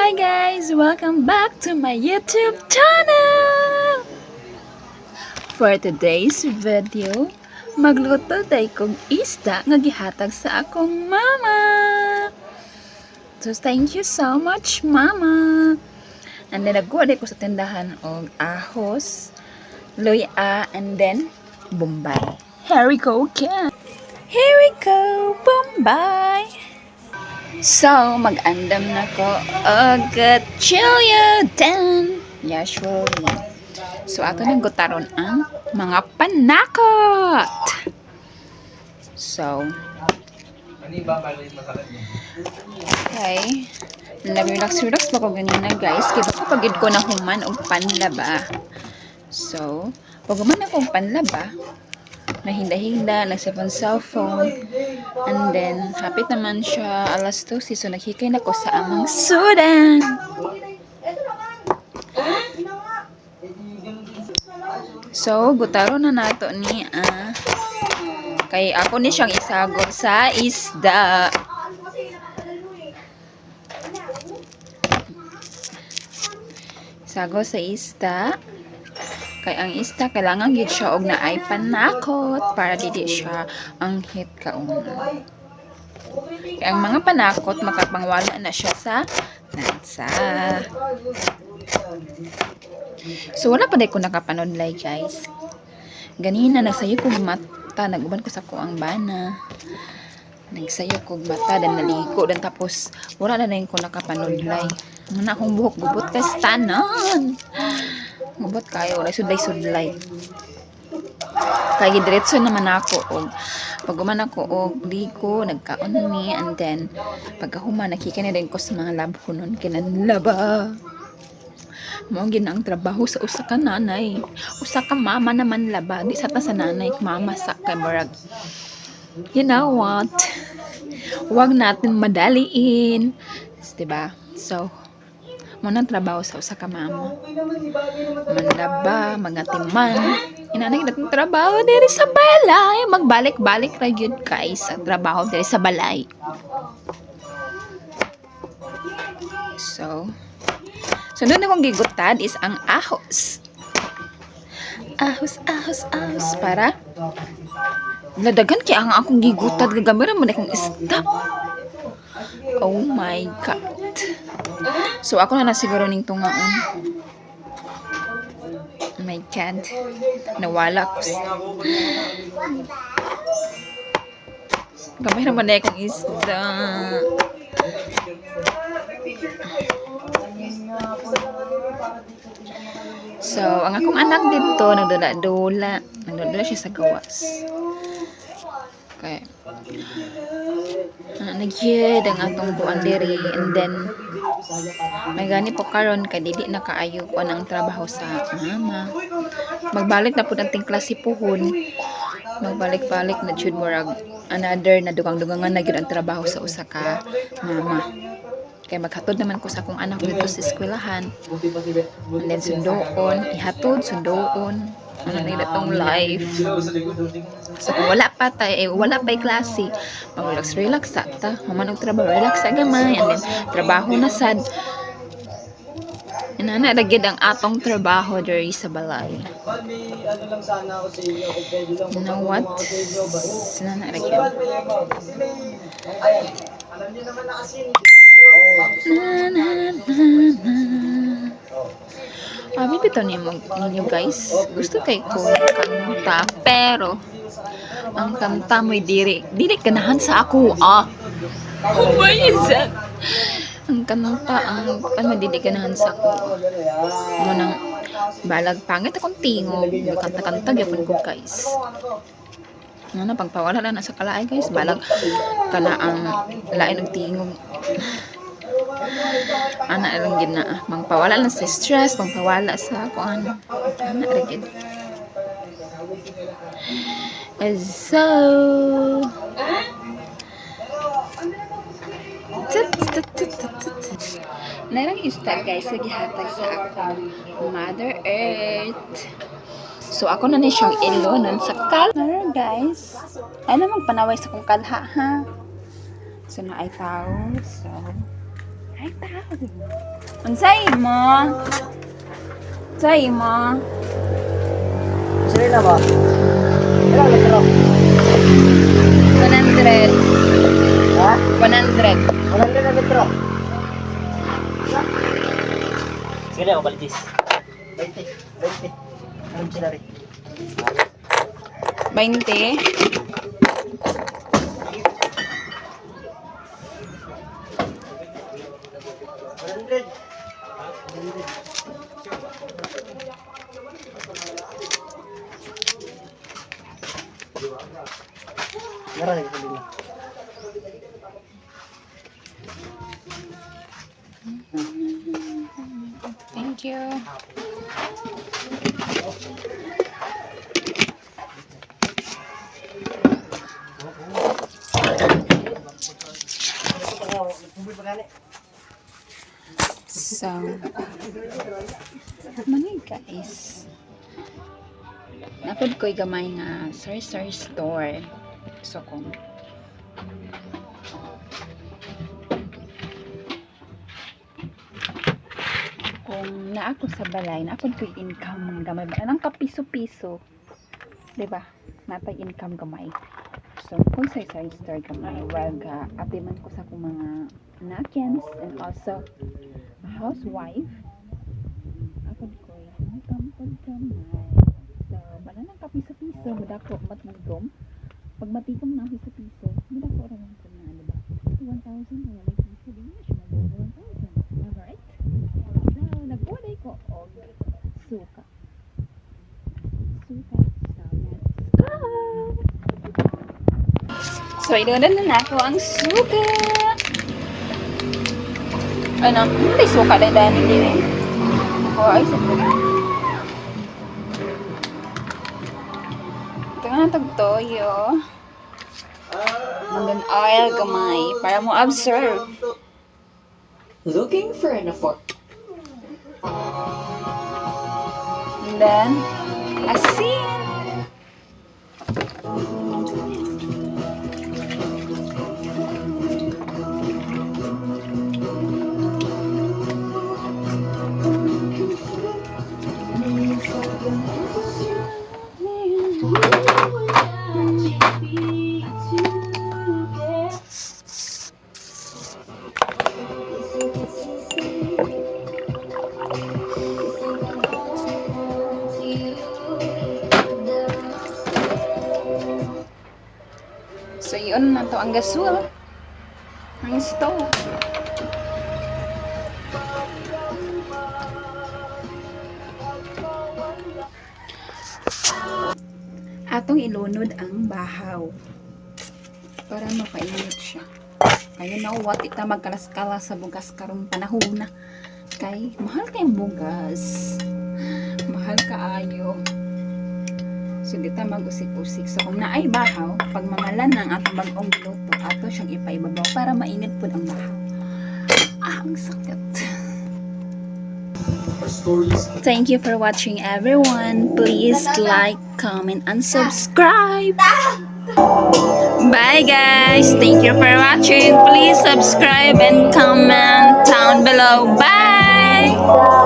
Hi guys! Welcome back to my YouTube channel! For today's video, magluto day kong isda nga gihatag sa akong mama. So thank you so much, mama. And then nagkuha ko sa tindahan og ahos, luya, and then bombay. Here we go again! Here we go, bombay! So, mag-andam na ko og chilya dan usually. So, ato nang gutaron ang mga panakot. So, okay. Nag-relax pa ko ganyan na guys. Kaya baka pagid ko na human og panlaba. So, pag human akong panlaba, nahinda-hinda, nag-cellphone, and then, hapit naman siya, alas 2, so naghikay na ko sa amang sudan. So, gutaro na nato ni, kay ako ni siyang isagol sa isda. Isagol sa isda. Kay ang isda kailangan gid siya og naay panakot para dili siya ang hit kauna. Kay ang mga panakot makapangwala na siya sa lansa. So wala pa day ko nakapanudlay guys. Ganina nagsayo kog mata, naguban ko sa kuang bana. Nagsayo kog mata dan naligo dan tapos wala na din ko nakapanudlay. Muna akong buhok gubot kay tanan. Mabot kayo, wala sudlay-sudlay. Kaya diretso naman ako og pag uman ako og ligo, nagkaon mi, and then pagkahuman nakika na din ko sa mga lab ko nun kinanlaba. Mo gid ang trabaho sa usa ka nanay. Usa ka mama naman laba, di sa ta sa nanay mama sa kay murag. You know what? Huwag natin madaliin. Diba? So, muna trabaho sa usa ka mama. Manlaba, mga timan. Inanay natin trabaho diri sa balay. Magbalik-balik ra gyud guys sa trabaho diri sa balay. So doon akong gigutad is ang ahos. Ahos para nadagan kay ang akong gigutad gagamera man akong stop. Oh my god. So, ako na siguro ning tungaon. Oh my god. Nawala ko. Gamay naman na akong isda. So, ang akong anak dito, nagdula-dula. Nagdula siya sa gawas. Okay. Nagyed ang atong buwan diri, and then may gani po karon kay dili na kaayo ko ang trabaho sa mama. Magbalik na pud ang klase puhon. Magbalik-balik na jud murag another na dugang-dugangan na gyud ang trabaho sa usa ka mama. Kay maghatod naman ko sa akong anak dito sa eskwelahan. And then sundoon, ihatod sundoon. Ano nila tong life. So kung wala pa tayo, wala pa'y klase, mag-relax sa ta, maman og trabaho, relax sa gamay, and then trabaho na sad. Inana lagid ang atong trabaho diri sa balay. You know what? Inana lagid. Alam niyo naman na kasi bito ninyo guys. Gusto kay ko kanta, pero ang kanta mo'y dili ganahan sa ako. Oh my god. Ang kanta, ang dili ganahan sa ako. Mo nang balag pangit akong tingog. Kanta-kanta gyapon ko guys. Ano pagpawala na sa kalaay guys, balag kana ang lain og tingog. Ana lang gid na pangpawala lang sa stress, pangpawala sa kuan. Ana ra gid. So narang isda guys sa gihatag sa akong Mother Earth. So ako na ni siyang ilonon sa kalha guys. Ay namang panaway sa kong kalha ha. So na ay tao. So Ay, tawag. Unsay mo? Unsay mo? Sila na ba? Ilang litro? 100. Ha? 100. Walang na litro. Sige na, kabalitis. 20. 20. Anong sila rin? 20. Meron lagi sabi mo. Thank you. So, mani guys. Napod ko'y gamay nga sari-sari store. So, kung naa ako sa balay, napod ko'y income gamay. Anong kapiso-piso? Diba? Natay income gamay. So, kung sari-sari store gamay, well, api man ko sa akong mga nakins and also a housewife. Apod ko'y income pag gamay. So, bananang kapiso-piso, madako matigom. Pag matigom na piso-piso, madako raman ko na, diba? 1,000 na may piso, di na siya mag 1,000. Alright? So, nagkulay ko og suka. Suka. So, let's go! So, inunan na ako ang suka. Ano? Hindi suka na dahil hindi eh. Oh, ay, suka. Ito nga tagtoyo. And then oil gamay para mo observe. Looking for an afford. And then asin. So, yun na to ang gasol. Ang stove. Atong ilunod ang bahaw. Para mapainit siya. Kaya nawat ita magkalas-kalas sa bugas karong panahon na. Kay mahal kayong bugas. Mahal kaayo. So, dito mag-usik-usik. So, kung naay bahaw, pag mamalan ng atong bagong luto, ato siyang ipaibabaw para mainit po ang bahaw. Ah, ang sakit. Thank you for watching, everyone. Please like, comment, and subscribe. Bye, guys. Thank you for watching. Please subscribe and comment down below. Bye.